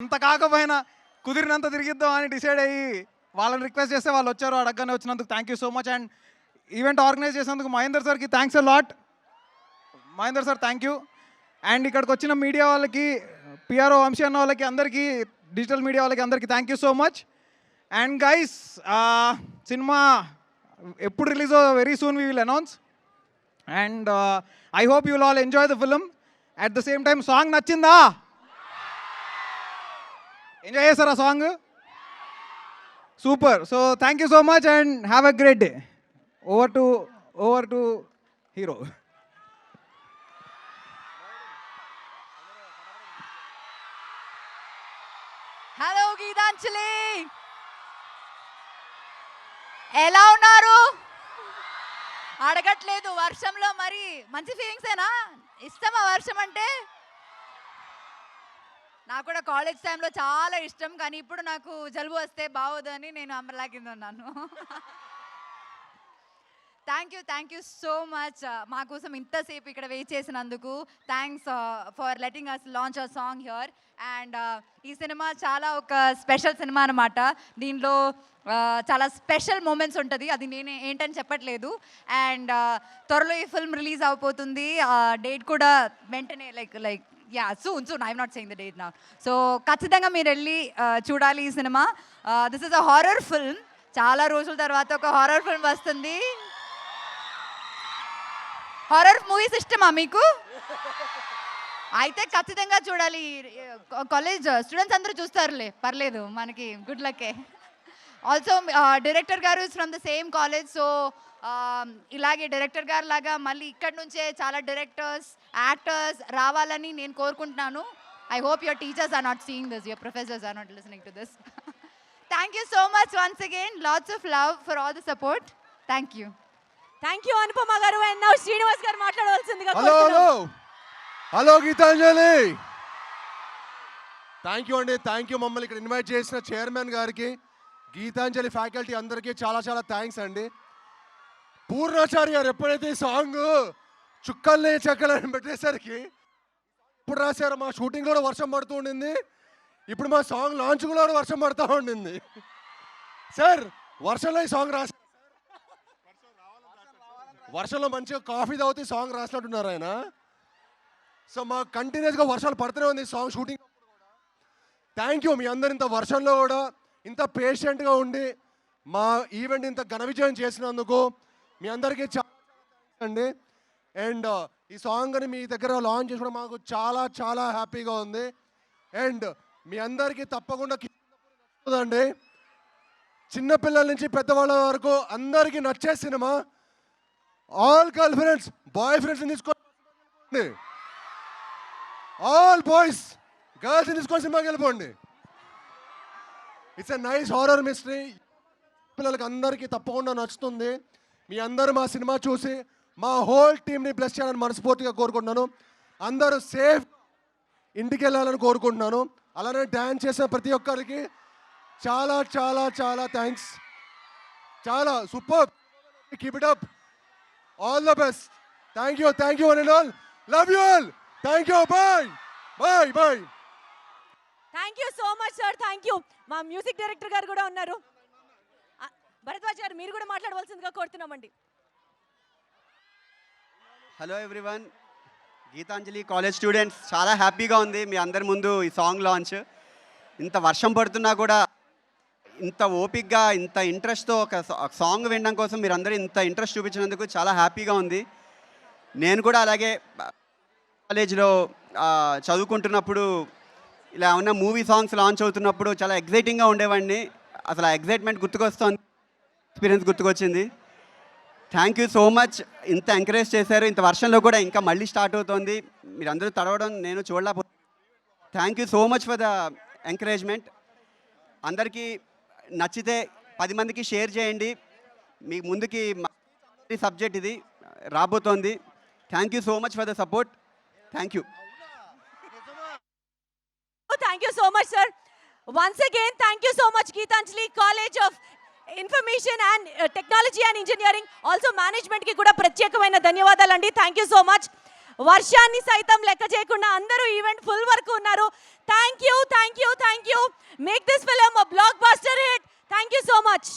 అంత కాకపోయినా కుదిరినంత తిరిగిద్దాం అని డిసైడ్ అయ్యి వాళ్ళని రిక్వెస్ట్ చేస్తే వాళ్ళు వచ్చారు. అడగగానే వచ్చినందుకు thank you so much. And event organise చేసినందుకు మహేందర్ సార్కి thanks a lot. Mahender sir thank you. And ఇక్కడికి వచ్చిన మీడియా వాళ్ళకి, పిఆర్ఓ వంశీ అన్న వాళ్ళకి, అందరికీ, డిజిటల్ మీడియా వాళ్ళకి అందరికీ thank you so much. And guys, cinema ఎప్పుడు రిలీజో very soon we will announce. And I hope you will all enjoy the film. At the same time song నచ్చిందా? ఎంజాయ్ చేస్తారా song? Super. So thank you so much and have a great day. Over to hero. Hello Geetanjali, ఎలా ఉన్నారు? అడగట్లేదు, వర్షంలో మరి మంచి feelings ఏనా? ఇష్టమా వర్షం అంటే? నాకు కూడా కాలేజ్ టైంలో చాలా ఇష్టం, కానీ ఇప్పుడు నాకు జలుబు వస్తే బాగోదని నేను అమ్మలా కింద ఉన్నాను. థ్యాంక్ యూ సో మచ్ మా కోసం ఇంతసేపు ఇక్కడ వెయిట్ చేసినందుకు. Thanks for letting us launch a song here. And ఈ సినిమా చాలా ఒక స్పెషల్ సినిమా అనమాట. దీనిలో చాలా స్పెషల్ మూమెంట్స్ ఉంటుంది, అది నేను ఏంటని చెప్పట్లేదు. అండ్ త్వరలో ఈ ఫిల్మ్ రిలీజ్ అవబోతుంది. డేట్ కూడా వెంటనే like soon. I'm not saying the date now. So ఖచ్చితంగా మీరు వెళ్ళి చూడాలి ఈ cinema. This is a horror film. చాలా రోజుల తర్వాత ఒక హారర్ ఫిల్మ్ వస్తుంది. హారర్ మూవీస్ ఇష్టమా మీకు? అయితే ఖచ్చితంగా చూడాలి. కాలేజ్ స్టూడెంట్స్ అందరూ చూస్తారులే, పర్లేదు, మనకి గుడ్ లక్కే. ఆల్సో డైరెక్టర్ గారు is from the same college. So ఇలాగే డైరెక్టర్ గారు లాగా మళ్ళీ ఇక్కడ నుంచే చాలా డైరెక్టర్స్, యాక్టర్స్ రావాలని నేను కోరుకుంటున్నాను. I hope your teachers are not seeing this, your professors are not listening to this. Thank you so much once again. Lots of love for all the support. Thank you Anupama garu. And now Srinivas garu మాట్లాడవలసిందిగా. Hello Geetanjali, thank you అండి. Thank you మమ్మల్ని ఇక్కడ invite చేసిన chairman గారికి, Gitanjali faculty అందరికీ చాలా చాలా thanks అండి. పూర్ణాచారి గారు ఎప్పుడైతే ఈ సాంగ్ చుక్కల్ని చెక్కలని పెట్టేసరికి ఇప్పుడు రాశారు. మా షూటింగ్లో కూడా వర్షం పడుతూ ఉండింది, ఇప్పుడు మా సాంగ్ లాంచ్ కూడా వర్షం పడుతూ ఉండింది. సార్ వర్షంలో ఈ సాంగ్ రాశారు, వర్షంలో మంచిగా కాఫీ తాగుతూ సాంగ్ రాసినట్టున్నారు ఆయన. సో మాకు కంటిన్యూస్గా వర్షాలు పడుతూనే ఉంది సాంగ్ షూటింగ్. థ్యాంక్ యూ మీ అందరు ఇంత వర్షంలో కూడా ఇంత పేషెంట్గా ఉండి మా ఈవెంట్ ఇంత ఘన విజయం చేసినందుకు మీ అందరికీ చాలా అండి. అండ్ ఈ సాంగ్ని మీ దగ్గర లాంచ్ చేసుకోవడం మాకు చాలా చాలా హ్యాపీగా ఉంది. అండ్ మీ అందరికీ తప్పకుండా నచ్చుతుందండి. చిన్నపిల్లల నుంచి పెద్దవాళ్ళ వరకు అందరికీ నచ్చే సినిమా. ఆల్ గర్ల్ ఫ్రెండ్స్, బాయ్ ఫ్రెండ్స్ని తీసుకోండి, ఆల్ బాయ్స్ గర్ల్స్ని తీసుకొని సినిమాకి వెళ్ళిపోండి. It's a nice horror mystery. పిల్లలకి అందరికీ తప్పకుండా నచ్చుతుంది. మీ అందరూ మా సినిమా చూసి మా హోల్ టీమ్ని బ్లెస్ చేయాలని మనస్ఫూర్తిగా కోరుకుంటున్నాను. అందరూ సేఫ్ ఇంటికి వెళ్ళాలని కోరుకుంటున్నాను. అలానే డ్యాన్స్ చేసిన ప్రతి ఒక్కరికి చాలా చాలా చాలా థ్యాంక్స్. చాలా super. Keep it up. All the best. Thank you one and all. Love you all. Thank you. Bye. Thank you so much sir. Thank you. మా మ్యూజిక్ డైరెక్టర్ గారు కూడా ఉన్నారు. భరద్వాజ్ గారు, మీరు కూడా మాట్లాడవలసిందిగా కోరుతున్నామండి. Hello everyone, Geetanjali college students, చాలా హ్యాపీగా ఉంది మీ అందరి ముందు ఈ సాంగ్ లాంచ్. ఇంత వర్షం పడుతున్నా కూడా ఇంత ఓపిక్గా, ఇంత ఇంట్రెస్ట్తో ఒక సాంగ్ వినడం కోసం మీరు అందరూ ఇంత ఇంట్రెస్ట్ చూపించినందుకు చాలా హ్యాపీగా ఉంది. నేను కూడా అలాగే కాలేజ్లో చదువుకుంటున్నప్పుడు ఇలా ఉన్న మూవీ సాంగ్స్ లాంచ్ అవుతున్నప్పుడు చాలా ఎగ్జైటింగ్గా ఉండేవాడిని. అసలు ఆ ఎగ్జైట్మెంట్ గుర్తుకొస్తుంది, ఎక్స్పీరియన్స్ గుర్తుకొచ్చింది. Thank you so much. ఇంత ఎంకరేజ్ చేశారు. ఇంత వర్షంలో కూడా ఇంకా మళ్ళీ స్టార్ట్ అవుతుంది. మీరు అందరూ తడవడం నేను చూడలేకపోతే thank you so much for the encouragement. అందరికీ నచ్చితే 10 మందికి షేర్ చేయండి. మీ ముందుకి సబ్జెక్ట్ ఇది రాబోతోంది. Thank you so much for the support. Thank you. Thank you so much, sir. Once again, thank you so much, Geetanjali College of Information and Technology and Engineering. Also, management ki kuda pratyekamaina ధన్యవాదాలండి. Thank you so much. వర్షాన్ని సైతం లెక్క చేయకుండా అందరూ event full వరకు ఉన్నారు. Thank you. Make this film a block buster hit. Thank you so much.